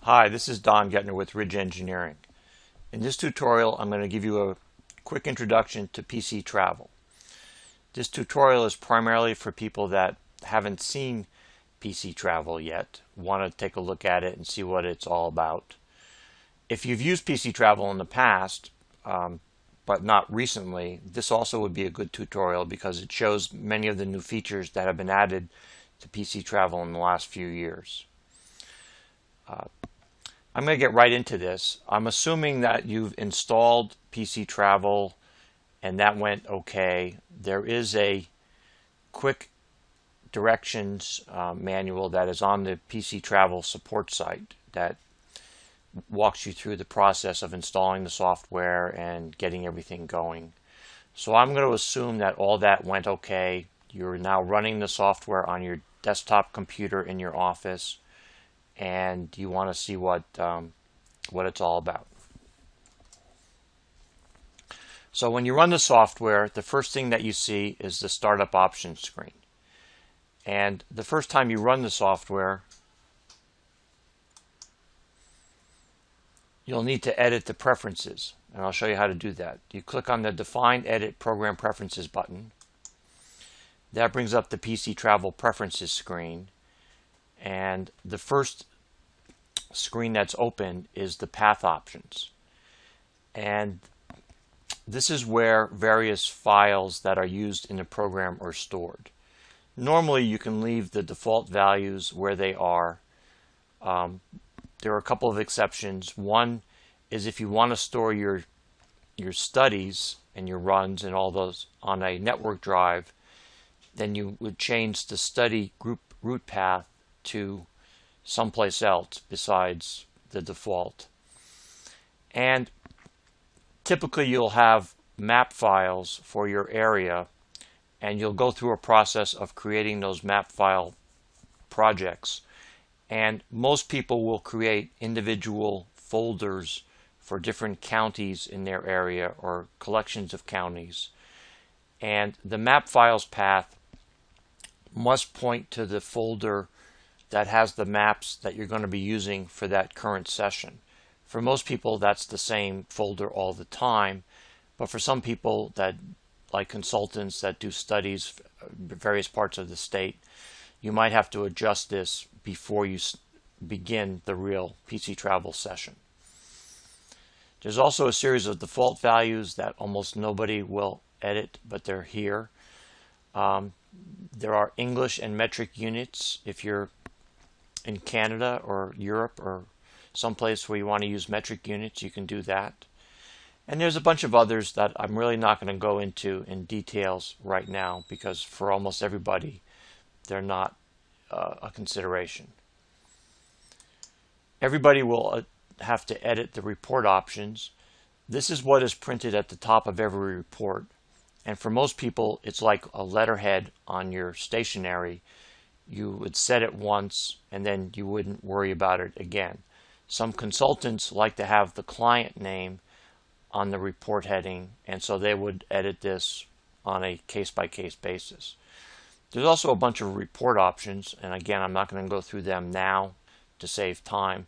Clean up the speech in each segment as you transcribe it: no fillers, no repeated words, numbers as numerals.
Hi, this is Don Gettner with Ridge Engineering. In this tutorial, I'm going to give you a quick introduction to PC travel. This tutorial is primarily for people that haven't seen PC travel yet, want to take a look at it and see what it's all about. If you've used PC travel in the past, but not recently, this also would be a good tutorial because it shows many of the new features that have been added to PC travel in the last few years. I'm going to get right into this. I'm assuming that you've installed PC Travel and that went okay. There is a quick directions manual that is on the PC Travel support site that walks you through the process of installing the software and getting everything going. So I'm going to assume that all that went okay. You're now running the software on your desktop computer in your office, and you want to see what it's all about. So when you run the software, the first thing that you see is the startup options screen. And the first time you run the software, you'll need to edit the preferences, and I'll show you how to do that. You click on the Define Edit Program Preferences button. That brings up the PC Travel Preferences screen, and the first screen that's open is the path options, and this is where various files that are used in the program are stored. Normally you can leave the default values where they are. There are a couple of exceptions. One is if you want to store your studies and your runs and all those on a network drive, then you would change the study group root path to someplace else besides the default. And typically you'll have map files for your area, and you'll go through a process of creating those map file projects. And most people will create individual folders for different counties in their area or collections of counties. And the map files path must point to the folder that has the maps that you're going to be using for that current session. For most people, that's the same folder all the time, but for some people that, like consultants that do studies in various parts of the state, you might have to adjust this before you begin the real PC travel session. There's also a series of default values that almost nobody will edit, but they're here. There are English and metric units if you're in Canada or Europe or someplace where you want to use metric units, you can do that. And there's a bunch of others that I'm really not going to go into in details right now because for almost everybody they're not a consideration. Everybody will have to edit the report options. This is what is printed at the top of every report, and for most people it's like a letterhead on your stationery. You would set it once and then you wouldn't worry about it again. Some consultants like to have the client name on the report heading, and so they would edit this on a case-by-case basis. There's also a bunch of report options, and again, I'm not going to go through them now to save time,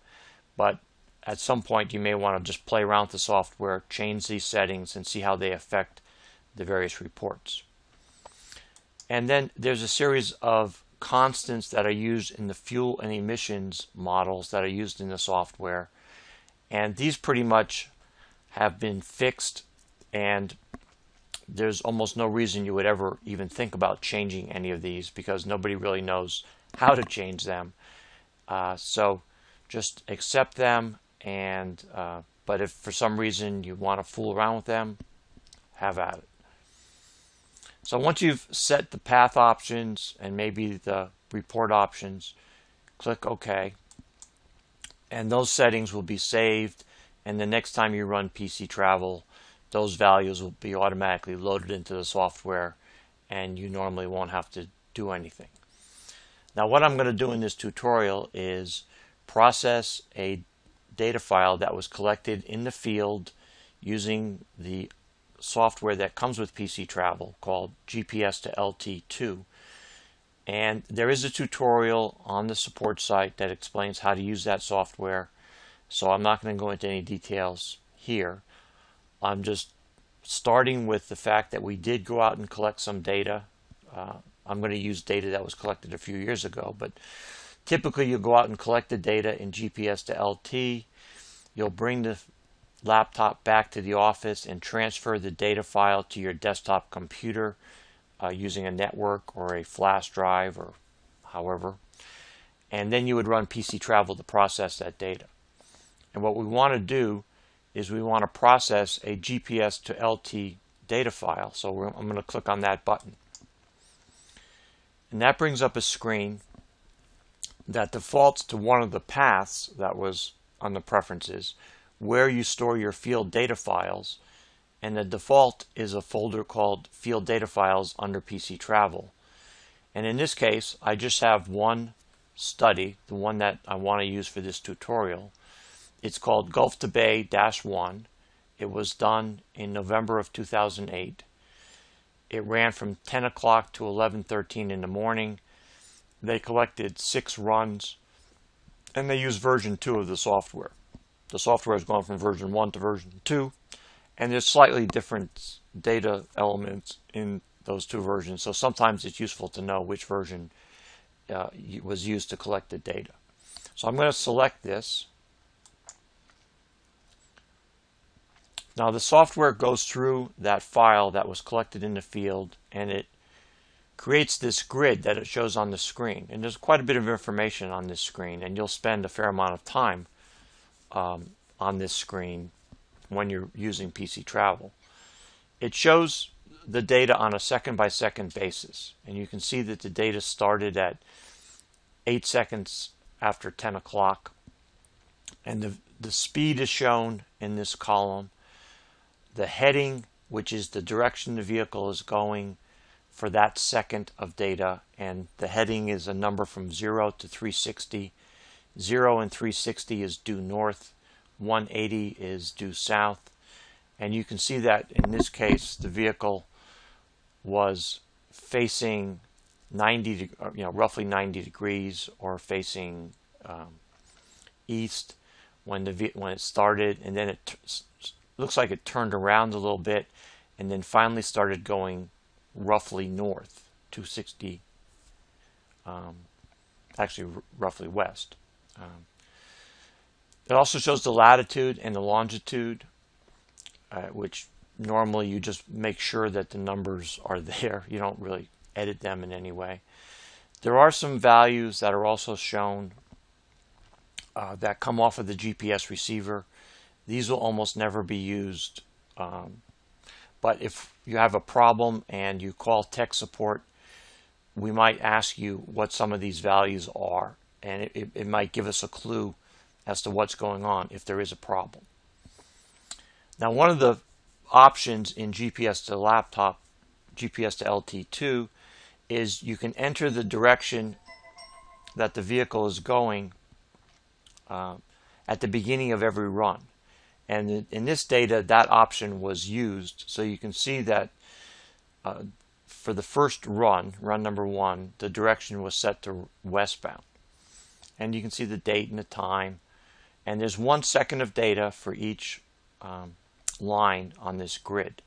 but at some point you may want to just play around with the software, change these settings, and see how they affect the various reports. And then there's a series of constants that are used in the fuel and emissions models that are used in the software, and these pretty much have been fixed, and there's almost no reason you would ever even think about changing any of these because nobody really knows how to change them. So just accept them, and but if for some reason you want to fool around with them, have at it. So once you've set the path options and maybe the report options, click OK. And those settings will be saved, and the next time you run PC Travel, those values will be automatically loaded into the software, and you normally won't have to do anything. Now what I'm going to do in this tutorial is process a data file that was collected in the field using the software that comes with PC Travel called GPS to LT2, and there is a tutorial on the support site that explains how to use that software. so I'm not going to go into any details here. I'm just starting with the fact that we did go out and collect some data. I'm going to use data that was collected a few years ago, but typically you'll go out and collect the data in GPS to LT. You'll bring the laptop back to the office and transfer the data file to your desktop computer using a network or a flash drive or however. And then you would run PC Travel to process that data. And what we want to do is we want to process a GPS to LT data file. So I'm going to click on that button. And that brings up a screen that defaults to one of the paths that was on the preferences where you store your field data files, and the default is a folder called Field Data Files under PC Travel. And in this case, I just have one study, the one that I want to use for this tutorial. It's called Gulf to Bay-1. It was done in November of 2008. It ran from 10 o'clock to 11:13 in the morning. They collected 6 runs, and they used version 2 of the software. The software has gone from version 1 to version 2, and there's slightly different data elements in those 2 versions, so sometimes it's useful to know which version was used to collect the data. So I'm going to select this. Now the software goes through that file that was collected in the field, and it creates this grid that it shows on the screen. And there's quite a bit of information on this screen, and you'll spend a fair amount of time on this screen when you're using PC Travel. It shows the data on a second-by-second basis, and you can see that the data started at 8 seconds after 10 o'clock, and the speed is shown in this column. The heading, which is the direction the vehicle is going for that second of data, and the heading is a number from 0 to 360. 0 and 360 is due north, 180 is due south, and you can see that in this case the vehicle was facing 90, roughly 90 degrees, or facing east when it started, and then it looks like it turned around a little bit, and then finally started going roughly north, 260, actually roughly west. It also shows the latitude and the longitude, which normally you just make sure that the numbers are there. You don't really edit them in any way. There are some values that are also shown that come off of the GPS receiver. These will almost never be used, but if you have a problem and you call tech support, we might ask you what some of these values are, and it might give us a clue as to what's going on if there is a problem. Now, one of the options in GPS to laptop, GPS to LT2, is you can enter the direction that the vehicle is going at the beginning of every run. And in this data, that option was used. So you can see that for the first run number 1, the direction was set to westbound. And you can see the date and the time. And there's 1 second of data for each line on this grid.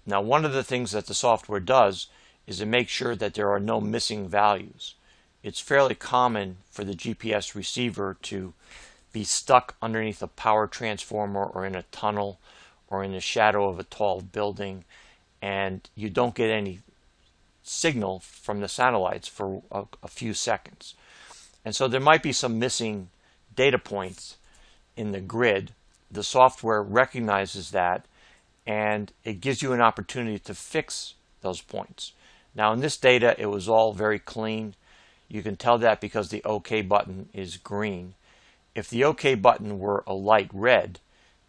Now, one of the things that the software does is to make sure that there are no missing values. It's fairly common for the GPS receiver to be stuck underneath a power transformer or in a tunnel or in the shadow of a tall building, and you don't get any signal from the satellites for a few seconds. And so there might be some missing data points in the grid. The software recognizes that, and it gives you an opportunity to fix those points. Now, in this data, it was all very clean. You can tell that because the OK button is green. If the OK button were a light red,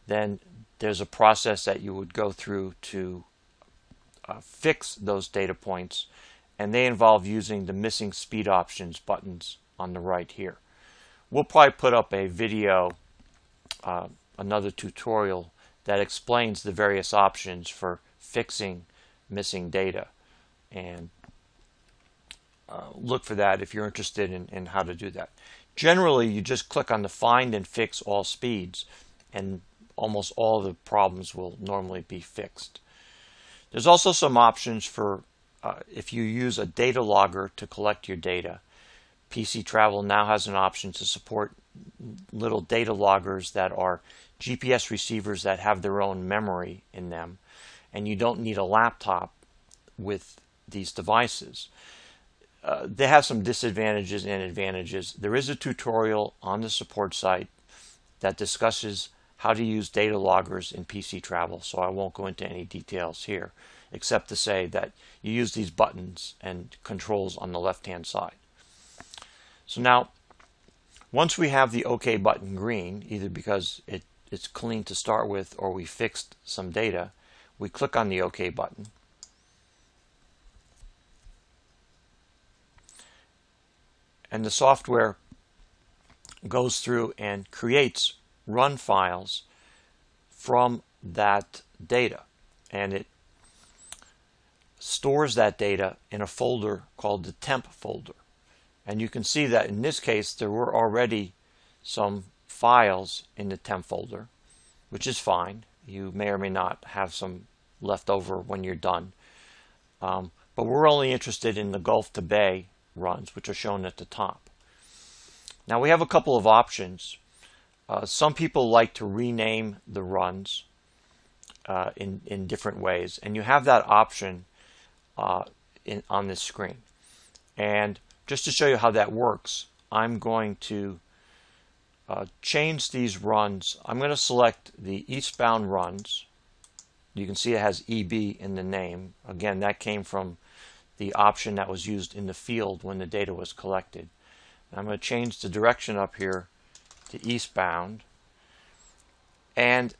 then there's a process that you would go through to fix those data points, and they involve using the missing speed options buttons on the right here. We'll probably put up a video, another tutorial that explains the various options for fixing missing data, and look for that if you're interested in how to do that. Generally, you just click on the Find and Fix All Speeds, and almost all the problems will normally be fixed. There's also some options for if you use a data logger to collect your data. PC Travel now has an option to support little data loggers that are GPS receivers that have their own memory in them, and you don't need a laptop with these devices. They have some disadvantages and advantages. There is a tutorial on the support site that discusses how to use data loggers in PC Travel, so I won't go into any details here, except to say that you use these buttons and controls on the left-hand side. So now, once we have the OK button green, either because it's clean to start with or we fixed some data, we click on the OK button. And the software goes through and creates run files from that data, and it stores that data in a folder called the temp folder. And you can see that in this case there were already some files in the temp folder, which is fine. You may or may not have some left over when you're done, but we're only interested in the Gulf to Bay runs, which are shown at the top. Now we have a couple of options. Some people like to rename the runs in different ways, and you have that option on this screen. And just to show you how that works, I'm going to change these runs. I'm going to select the eastbound runs. You can see it has EB in the name. Again, that came from the option that was used in the field when the data was collected. I'm going to change the direction up here to eastbound, and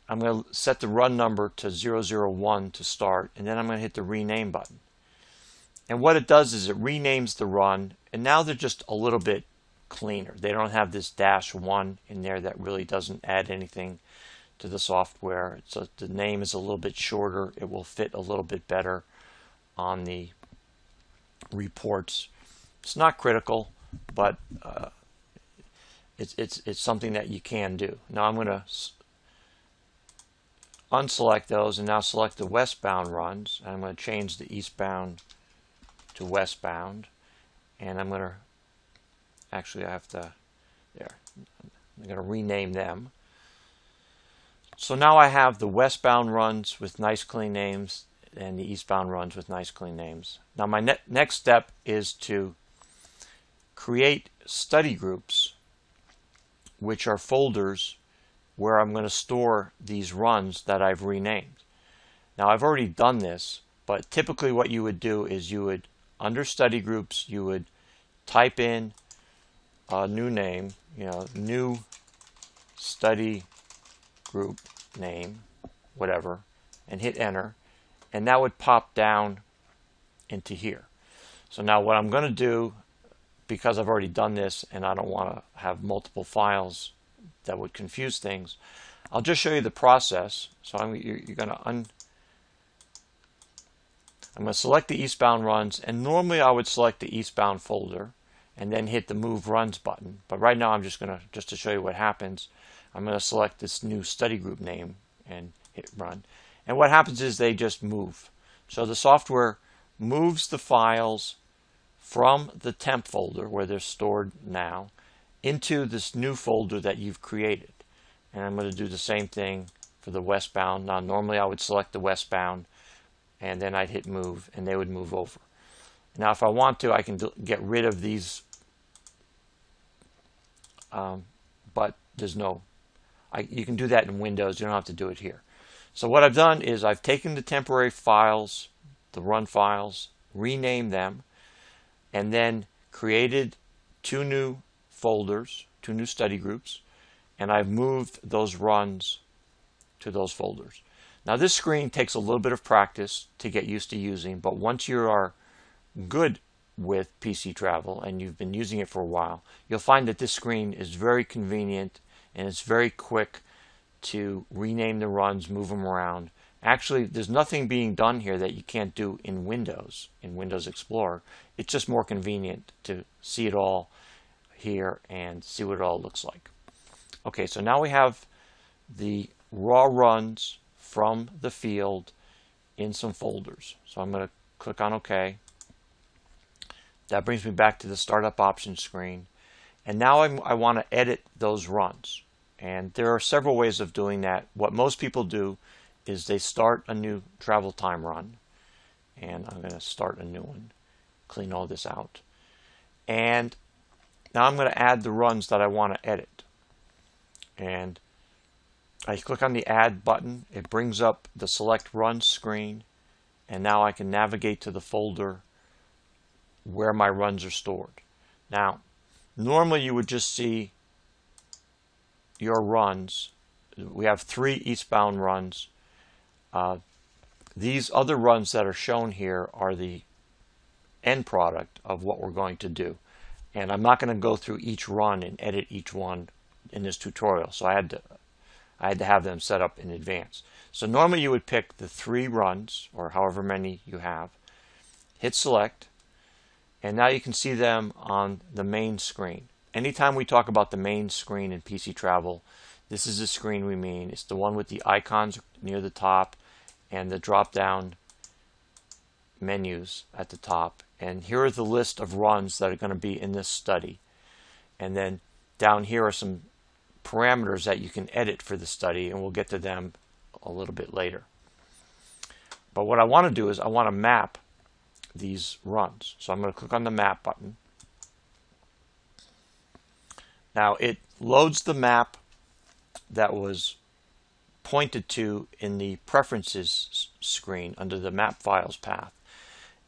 I'm going to set the run number to 001 to start, and then I'm going to hit the rename button. And what it does is it renames the run, and now they're just a little bit cleaner. They don't have this -1 in there that really doesn't add anything to the software. So the name is a little bit shorter. It will fit a little bit better on the reports. It's not critical, but it's something that you can do. Now I'm going to unselect those and now select the westbound runs. I'm going to change the eastbound to westbound, and I'm going to actually I'm going to rename them. So now I have the westbound runs with nice clean names and the eastbound runs with nice clean names. Now my next step is to create study groups, which are folders where I'm going to store these runs that I've renamed. Now I've already done this, but typically what you would do is you would, under study groups, you would type in a new name, new study group name, whatever, and hit enter, and that would pop down into here. So now what I'm going to do, because I've already done this and I don't want to have multiple files that would confuse things, I'll just show you the process. So you're going to I'm going to select the eastbound runs, and normally I would select the eastbound folder and then hit the Move Runs button. But right now I'm just to show you what happens, I'm going to select this new study group name and hit Run. And what happens is they just move. So the software moves the files from the temp folder where they're stored now into this new folder that you've created. And I'm going to do the same thing for the westbound. Now normally I would select the westbound and then I'd hit move and they would move over. Now if I want to, I can get rid of these, but there's no, you can do that in Windows, you don't have to do it here. So what I've done is I've taken the temporary files, the run files, renamed them, and then created two new folders, two new study groups, and I've moved those runs to those folders. Now this screen takes a little bit of practice to get used to using, but once you are good with PC Travel and you've been using it for a while, you'll find that this screen is very convenient and it's very quick to rename the runs, move them around. Actually, there's nothing being done here that you can't do in Windows Explorer. It's just more convenient to see it all here and see what it all looks like. Okay, so now we have the raw runs from the field in some folders. So I'm going to click on OK. That brings me back to the startup options screen. And now I want to edit those runs. And there are several ways of doing that. What most people do is they start a new travel time run. And I'm going to start a new one. Clean all this out. And now I'm going to add the runs that I want to edit. And I click on the Add button. It brings up the Select Runs screen. And now I can navigate to the folder where my runs are stored. Now, normally you would just see your runs. We have 3 eastbound runs. These other runs that are shown here are the end product of what we're going to do. And I'm not going to go through each run and edit each one in this tutorial. So I had to have them set up in advance. So normally you would pick the 3 runs, or however many you have, hit select, and now you can see them on the main screen. Anytime we talk about the main screen in PC Travel, this is the screen we mean. It's the one with the icons near the top and the drop-down menus at the top. And here are the list of runs that are going to be in this study. And then down here are some parameters that you can edit for the study, and we'll get to them a little bit later. But what I want to do is I want to map these runs. So I'm going to click on the map button. Now it loads the map that was pointed to in the preferences screen under the map files path.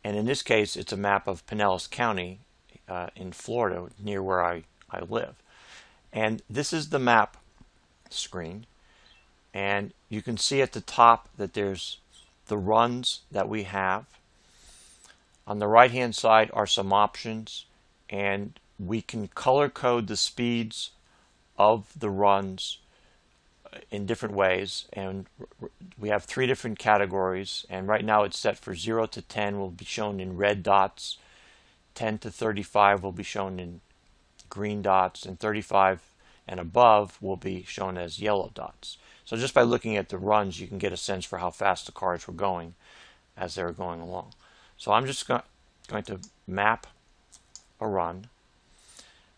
And in this case it's a map of Pinellas County in Florida, near where I live. And this is the map screen, and you can see at the top that there's the runs that we have. On the right hand side are some options, and we can color code the speeds of the runs in different ways, and we have 3 different categories, and right now it's set for 0 to 10 will be shown in red dots, 10 to 35 will be shown in green dots, and 35 and above will be shown as yellow dots. So just by looking at the runs you can get a sense for how fast the cars were going as they were going along. So I'm just going to map a run.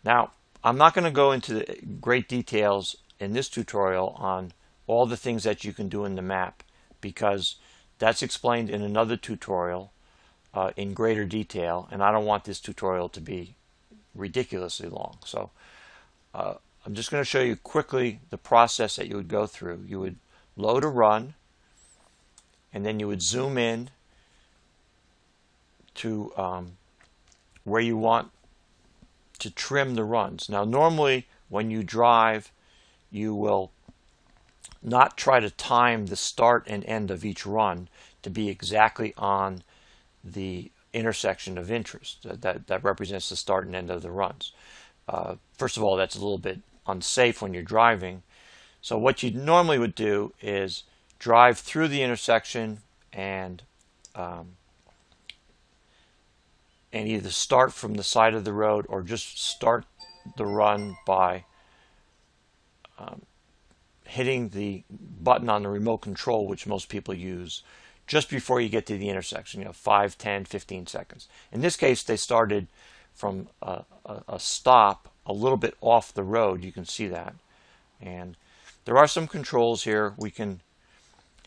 Now I'm not going to go into the great details in this tutorial on all the things that you can do in the map, because that's explained in another tutorial in greater detail, and I don't want this tutorial to be ridiculously long. So I'm just going to show you quickly the process that you would go through. You would load a run, and then you would zoom in to where you want to trim the runs. Now normally when you drive you will not try to time the start and end of each run to be exactly on the intersection of interest that represents the start and end of the runs. First of all, that's a little bit unsafe when you're driving. So what you normally would do is drive through the intersection and either start from the side of the road or just start the run by hitting the button on the remote control, which most people use, just before you get to the intersection, 5, 10, 15 seconds. In this case, they started from a stop a little bit off the road. You can see that. And there are some controls here. We can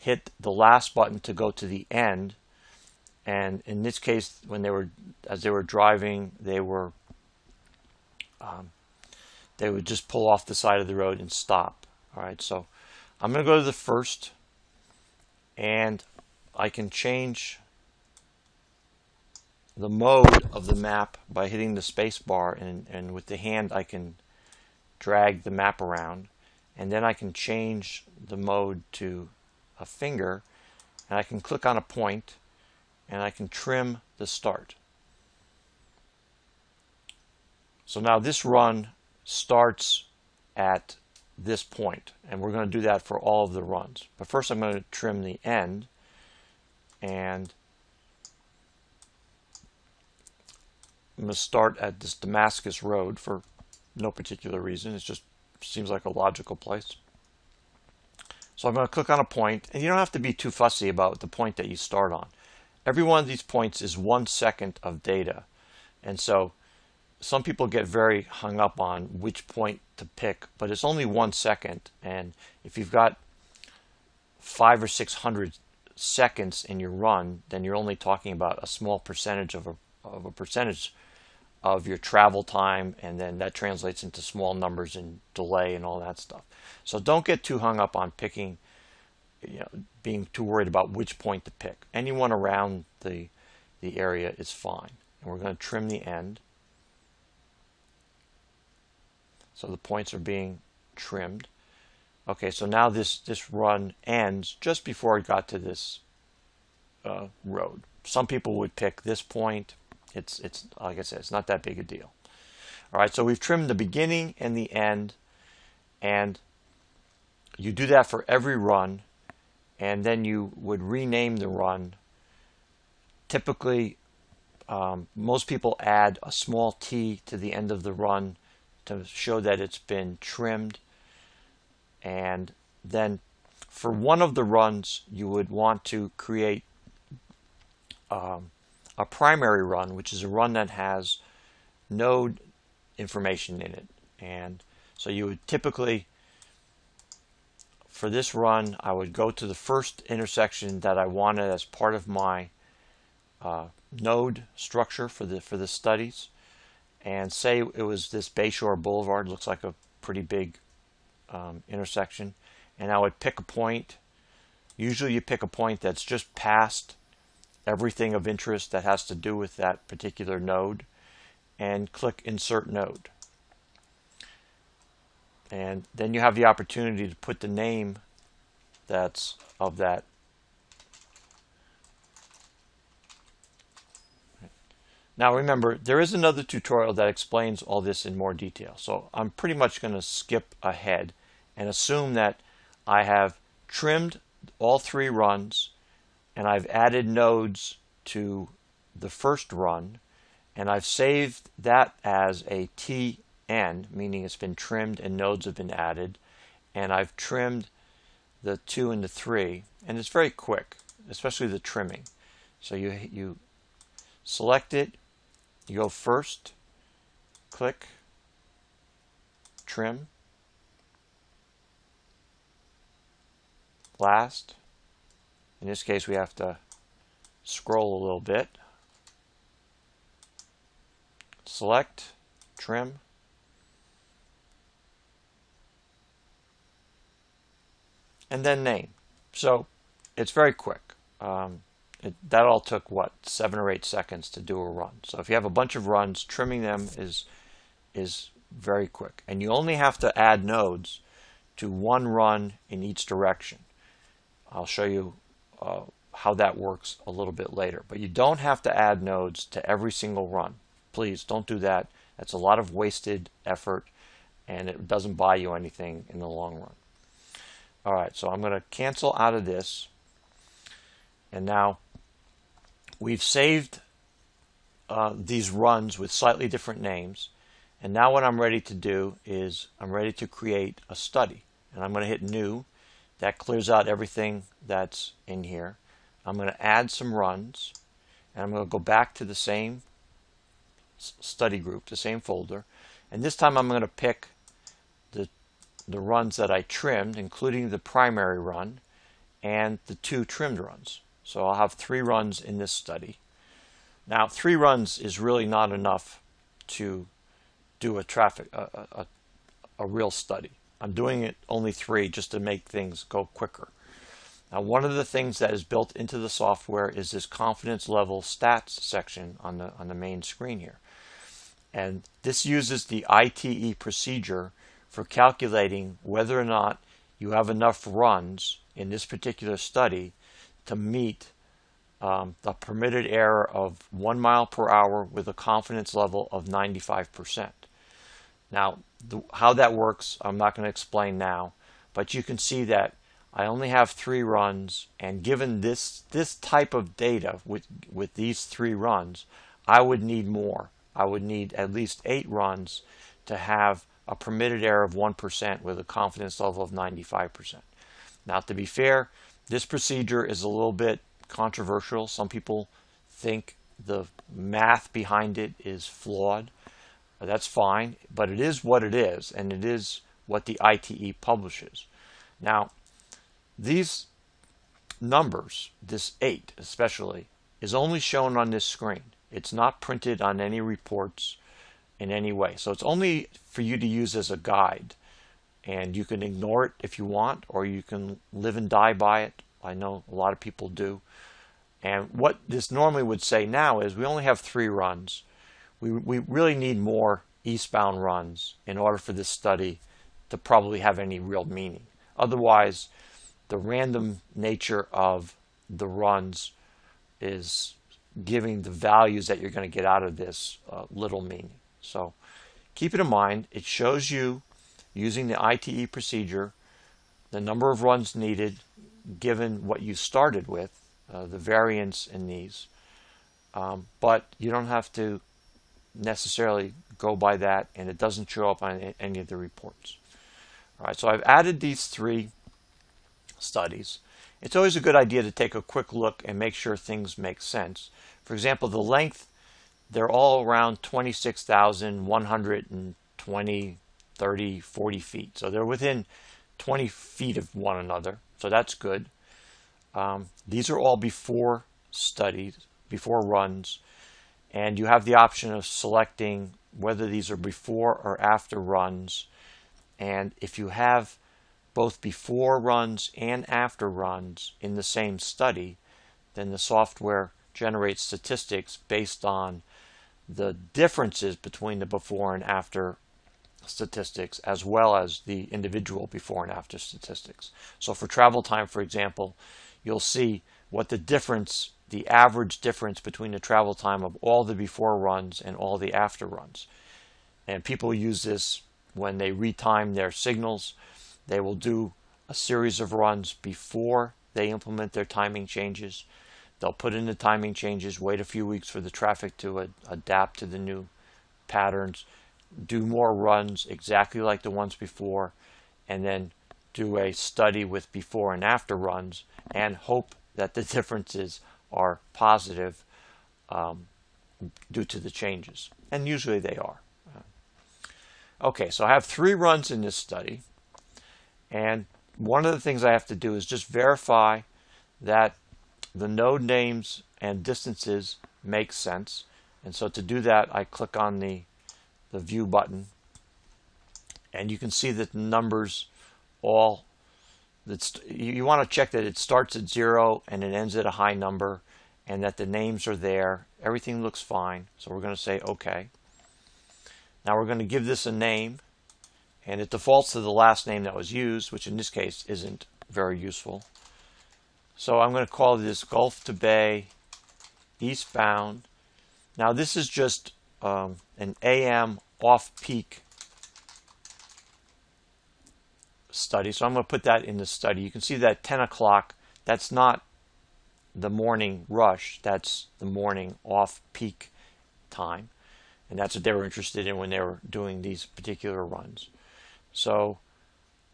hit the last button to go to the end. And in this case, as they were driving, they would just pull off the side of the road and stop. All right, so I'm going to go to the first, and I can change the mode of the map by hitting the space bar, and with the hand I can drag the map around, and then I can change the mode to a finger, and I can click on a point, and I can trim the start. So now this run starts at this point, and we're going to do that for all of the runs. But first I'm going to trim the end, and I'm going to start at this Damascus Road for no particular reason. It just seems like a logical place. So I'm going to click on a point, and you don't have to be too fussy about the point that you start on. Every one of these points is 1 second of data. And so some people get very hung up on which point to pick, but it's only 1 second. And if you've got 500 or 600 seconds in your run, then you're only talking about a small percentage of a percentage of your travel time, and then that translates into small numbers in delay and all that stuff. So don't get too hung up on picking, being too worried about which point to pick. Anyone around the area is fine. And we're going to trim the end. So the points are being trimmed. Okay, so now this run ends just before it got to this road. Some people would pick this point. It's like I said, it's not that big a deal. All right, so we've trimmed the beginning and the end, and you do that for every run, and then you would rename the run. Typically, most people add a small T to the end of the run to show that it's been trimmed. And then for one of the runs, you would want to create a primary run, which is a run that has node information in it. And so you would typically, for this run, I would go to the first intersection that I wanted as part of my node structure for the studies, and say it was this Bayshore Boulevard. Looks like a pretty big intersection, and I would pick a point. Usually you pick a point that's just past everything of interest that has to do with that particular node, and click Insert Node. And then you have the opportunity to put the name that's of that. Now remember, there is another tutorial that explains all this in more detail. So I'm pretty much going to skip ahead and assume that I have trimmed all 3 runs, and I've added nodes to the first run, and I've saved that as a TN, meaning it's been trimmed and nodes have been added, and I've trimmed the 2 and the 3, and it's very quick, especially the trimming. So you select it, you go first, click, trim, last. In this case, we have to scroll a little bit. Select, trim, and then name. So it's very quick. That all took, what, 7 or 8 seconds to do a run. So if you have a bunch of runs, trimming them is very quick. And you only have to add nodes to 1 run in each direction. I'll show you how that works a little bit later. But you don't have to add nodes to every single run. Please don't do that. That's a lot of wasted effort, and it doesn't buy you anything in the long run. All right, so I'm going to cancel out of this. And now we've saved these runs with slightly different names. And now what I'm ready to do is I'm ready to create a study. And I'm going to hit New. That clears out everything that's in here. I'm going to add some runs, and I'm going to go back to the same study group, the same folder, and this time I'm going to pick the runs that I trimmed, including the primary run and the 2 trimmed runs. So I'll have 3 runs in this study. Now 3 runs is really not enough to do a real study. I'm doing it only 3 just to make things go quicker. Now, one of the things that is built into the software is this confidence level stats section on the main screen here. And this uses the ITE procedure for calculating whether or not you have enough runs in this particular study to meet the permitted error of 1 mile per hour with a confidence level of 95%. Now, how that works, I'm not going to explain now, but you can see that I only have 3 runs, and given this type of data with these 3 runs, I would need more. I would need at least 8 runs to have a permitted error of 1% with a confidence level of 95%. Now, to be fair, this procedure is a little bit controversial. Some people think the math behind it is flawed. That's fine, but it is what it is, and it is what the ITE publishes. Now, these numbers, this 8 especially, is only shown on this screen. It's not printed on any reports in any way. So it's only for you to use as a guide. And you can ignore it if you want, or you can live and die by it. I know a lot of people do. And what this normally would say now is we only have 3 runs. We really need more eastbound runs in order for this study to probably have any real meaning. Otherwise, the random nature of the runs is giving the values that you're going to get out of this little meaning. So keep it in mind. It shows you, using the ITE procedure, the number of runs needed given what you started with, the variance in these. But you don't have to necessarily go by that, and it doesn't show up on any of the reports. All right, so I've added these 3 studies. It's always a good idea to take a quick look and make sure things make sense. For example, the length, they're all around 26,120, 30, 40 feet. So they're within 20 feet of one another. So that's good. These are all before studies, before runs. And you have the option of selecting whether these are before or after runs. And if you have both before runs and after runs in the same study, then the software generates statistics based on the differences between the before and after statistics, as well as the individual before and after statistics. So for travel time, for example, you'll see what the difference, the average difference between the travel time of all the before runs and all the after runs. And people use this when they retime their signals. They will do a series of runs before they implement their timing changes. They'll put in the timing changes, wait a few weeks for the traffic to adapt to the new patterns, do more runs exactly like the ones before, and then do a study with before and after runs and hope that the differences are positive due to the changes. And usually they are. Okay, so I have 3 runs in this study. And one of the things I have to do is just verify that the node names and distances make sense. And so to do that, I click on the View button. And you can see that the numbers all, you want to check that it starts at 0 and it ends at a high number, and that the names are there. Everything looks fine. So we're going to say OK. Now we're going to give this a name. And it defaults to the last name that was used, which in this case isn't very useful. So I'm going to call this Gulf to Bay eastbound. Now this is just an AM off-peak study. So I'm going to put that in the study. You can see that 10 o'clock, that's not the morning rush. That's the morning off-peak time. And that's what they were interested in when they were doing these particular runs. So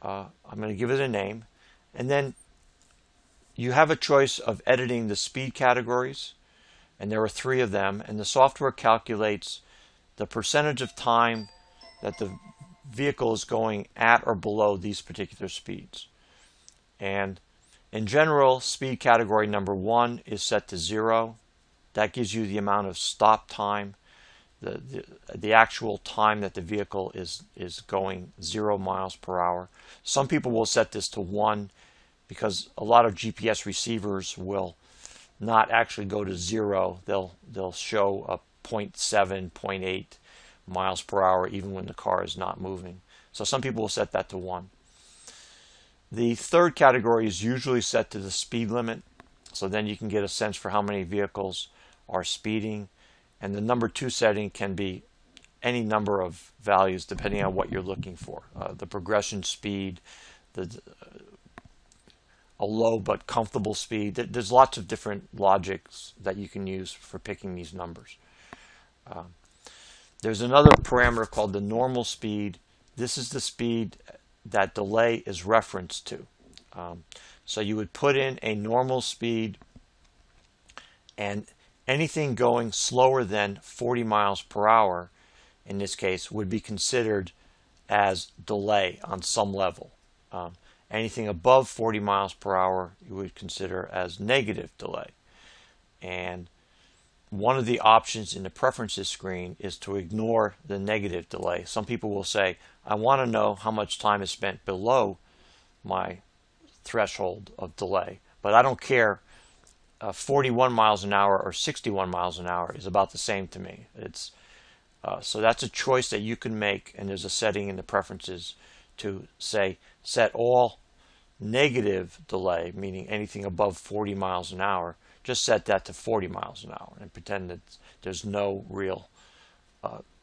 I'm going to give it a name. And then you have a choice of editing the speed categories. And there are 3 of them. And the software calculates the percentage of time that the vehicle is going at or below these particular speeds. And in general, speed category number 1 is set to 0. That gives you the amount of stop time. The actual time that the vehicle is going 0 miles per hour. Some people will set this to 1 because a lot of GPS receivers will not actually go to 0. They'll show a 0.7, 0.8 miles per hour even when the car is not moving. So some people will set that to 1. The third category is usually set to the speed limit. So then you can get a sense for how many vehicles are speeding. And the number 2 setting can be any number of values depending on what you're looking for. The progression speed, a low but comfortable speed. There's lots of different logics that you can use for picking these numbers. There's another parameter called the normal speed. This is the speed that delay is referenced to. So you would put in a normal speed, and anything going slower than 40 miles per hour, in this case, would be considered as delay on some level. Anything above 40 miles per hour you would consider as negative delay. And one of the options in the preferences screen is to ignore the negative delay. Some people will say, I want to know how much time is spent below my threshold of delay, but I don't care. 41 miles an hour or 61 miles an hour is about the same to me. So that's a choice that you can make, and there's a setting in the preferences to say set all negative delay, meaning anything above 40 miles an hour, just set that to 40 miles an hour and pretend that there's no real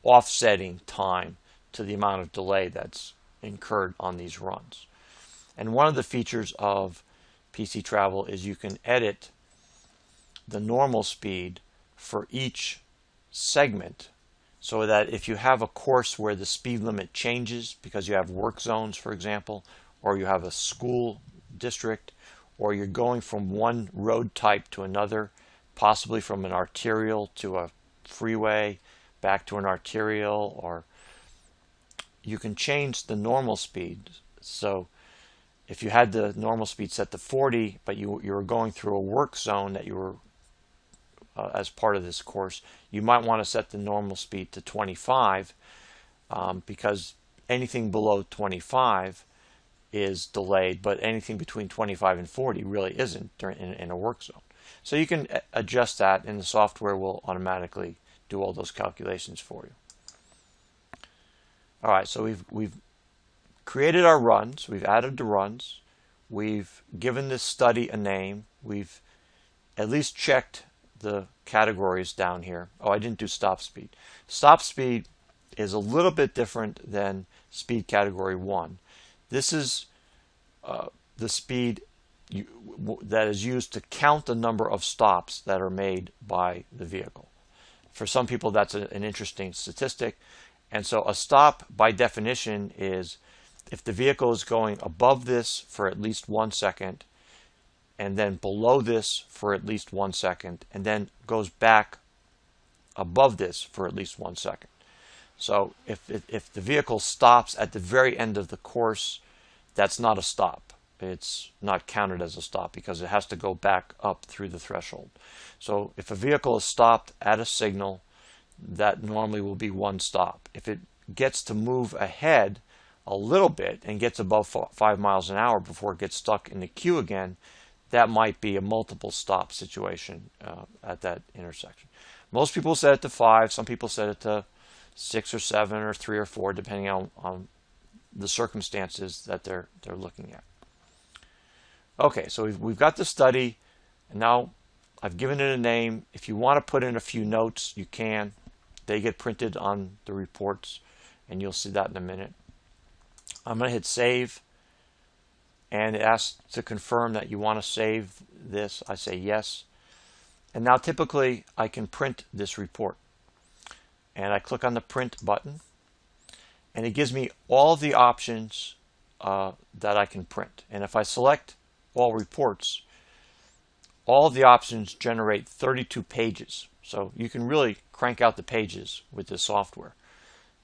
offsetting time to the amount of delay that's incurred on these runs. And one of the features of PC Travel is you can edit the normal speed for each segment, so that if you have a course where the speed limit changes because you have work zones, for example, or you have a school district, or you're going from one road type to another, possibly from an arterial to a freeway, back to an arterial, or you can change the normal speed. So if you had the normal speed set to 40, but you were going through a work zone that you were as part of this course, you might want to set the normal speed to 25, because anything below 25 is delayed, but anything between 25 and 40 really isn't in a work zone. So you can adjust that, and the software will automatically do all those calculations for you. All right, so we've created our runs, we've added the runs, we've given this study a name, we've at least checked the categories down here. Oh, I didn't do stop speed. Stop speed is a little bit different than speed category 1. This is the speed that is used to count the number of stops that are made by the vehicle. For some people, that's an interesting statistic. And so a stop, by definition, is if the vehicle is going above this for at least 1 second, and then below this for at least 1 second, and then goes back above this for at least 1 second. So if the vehicle stops at the very end of the course, that's not a stop. It's not counted as a stop because it has to go back up through the threshold. So if a vehicle is stopped at a signal, that normally will be 1 stop. If it gets to move ahead a little bit and gets above 5 miles an hour before it gets stuck in the queue again, that might be a multiple stop situation at that intersection. Most people set it to 5. Some people set it to 6 or 7 or 3 or 4, depending on the circumstances that they're looking at. Okay, so we've got the study, and now I've given it a name. If you want to put in a few notes, you can. They get printed on the reports, and you'll see that in a minute. I'm going to hit save, and it asks to confirm that you want to save this. I say yes. And now typically I can print this report. And I click on the print button, and it gives me all the options that I can print. And if I select all reports, all of the options generate 32 pages. So you can really crank out the pages with this software.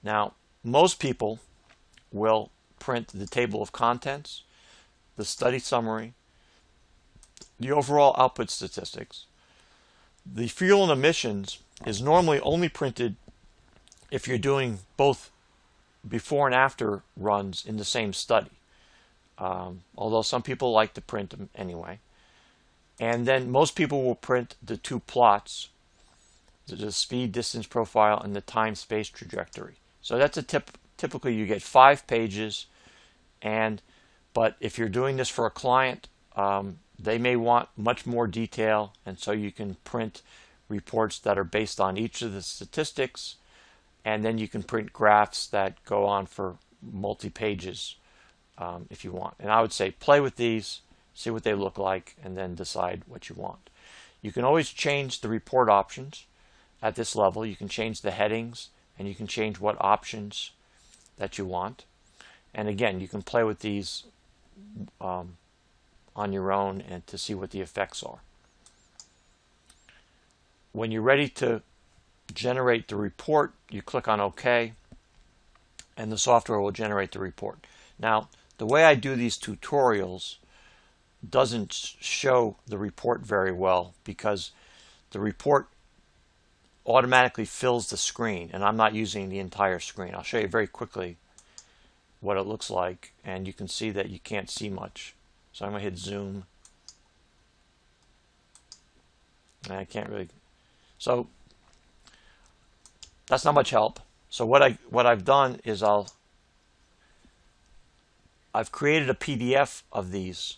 Now, most people will print the table of contents, the study summary, the overall output statistics. The fuel and emissions is normally only printed if you're doing both before and after runs in the same study, although some people like to print them anyway. And then most people will print the 2 plots, the speed distance profile and the time space trajectory. So that's a typically you get 5 pages, but if you're doing this for a client, they may want much more detail, and so you can print reports that are based on each of the statistics, and then you can print graphs that go on for multi-pages if you want. And I would say play with these, see what they look like, and then decide what you want. You can always change the report options at this level. You can change the headings, and you can change what options that you want. And again, you can play with these on your own and to see what the effects are. When you're ready to generate the report, you click on OK, and the software will generate the report. Now, the way I do these tutorials doesn't show the report very well because the report automatically fills the screen, and I'm not using the entire screen. I'll show you very quickly what it looks like, and you can see that you can't see much. So I'm going to hit zoom, and I can't really. So that's not much help. So what I've done is I've created a PDF of these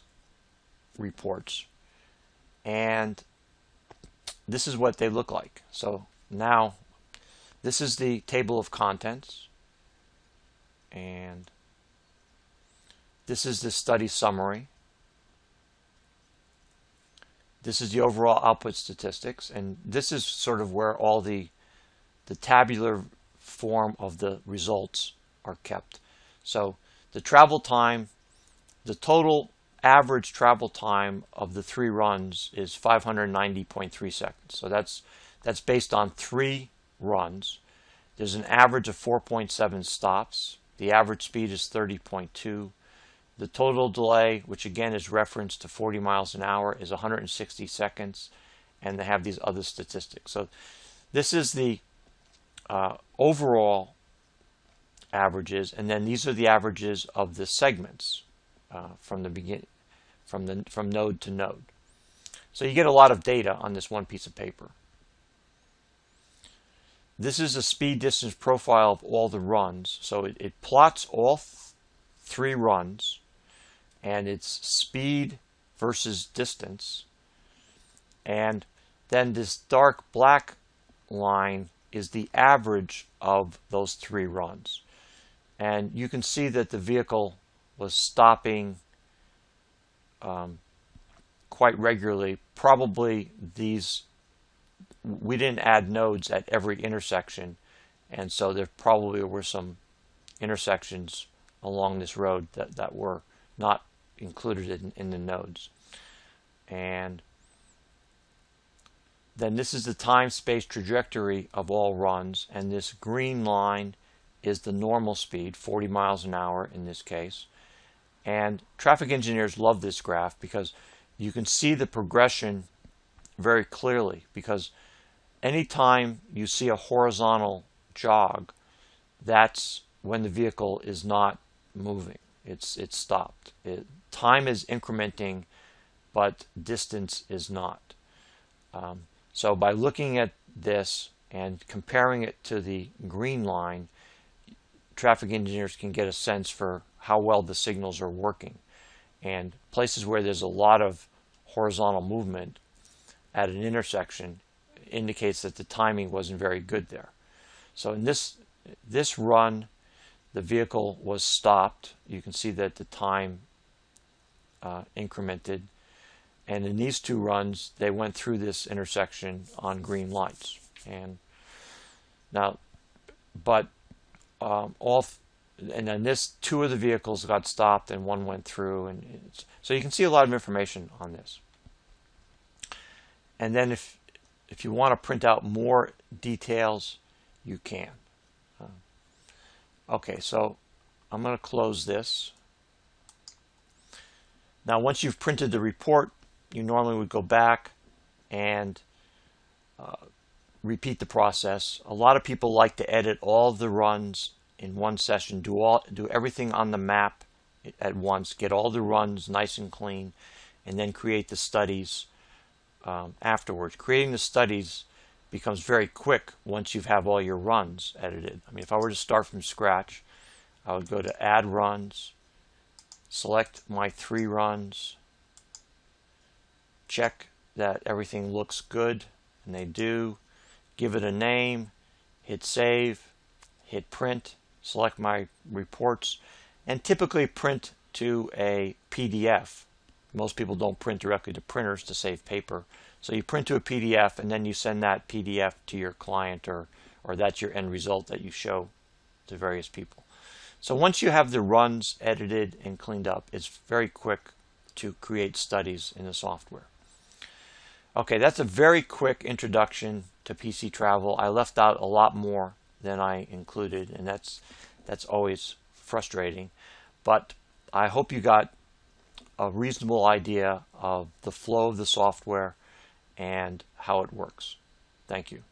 reports, and this is what they look like. So now this is the table of contents, and this is the study summary. This is the overall output statistics, and this is sort of where all the tabular form of the results are kept. So the travel time, the total average travel time of the 3 runs is 590.3 seconds. So that's based on 3 runs. There's an average of 4.7 stops. The average speed is 30.2. The total delay, which again is referenced to 40 miles an hour, is 160 seconds, and they have these other statistics. So this is the overall averages, and then these are the averages of the segments from the beginning, from node to node. So you get a lot of data on this one piece of paper. This is a speed distance profile of all the runs. So it plots all 3 runs, and it's speed versus distance. And then this dark black line is the average of those 3 runs. And you can see that the vehicle was stopping quite regularly. Probably we didn't add nodes at every intersection, and so there probably were some intersections along this road that were not included in the nodes. And then this is the time space trajectory of all runs, and this green line is the normal speed, 40 miles an hour in this case. And traffic engineers love this graph because you can see the progression very clearly, because anytime you see a horizontal jog, that's when the vehicle is not moving. It's stopped. Time is incrementing, but distance is not. So by looking at this and comparing it to the green line, traffic engineers can get a sense for how well the signals are working. And places where there's a lot of horizontal movement at an intersection indicates that the timing wasn't very good there. So in this run, the vehicle was stopped. You can see that the time incremented. And in these 2 runs, they went through this intersection on green lights. And now, but and then 2 of the vehicles got stopped and 1 went through, and so you can see a lot of information on this. And then if you want to print out more details, you can. Okay, so I'm going to close this. Now, once you've printed the report, you normally would go back and repeat the process. A lot of people like to edit all the runs in one session, do everything on the map at once, get all the runs nice and clean, and then create the studies afterwards. Creating the studies becomes very quick once you have all your runs edited. I mean, if I were to start from scratch, I would go to Add Runs, select my 3 runs, check that everything looks good, and they do, give it a name, hit Save, hit Print, select my reports, and typically print to a PDF. Most people don't print directly to printers to save paper. So you print to a PDF, and then you send that PDF to your client or or that's your end result that you show to various people. So once you have the runs edited and cleaned up, it's very quick to create studies in the software. Okay, that's a very quick introduction to PC Travel. I left out a lot more than I included, and that's always frustrating. But I hope you got a reasonable idea of the flow of the software and how it works. Thank you.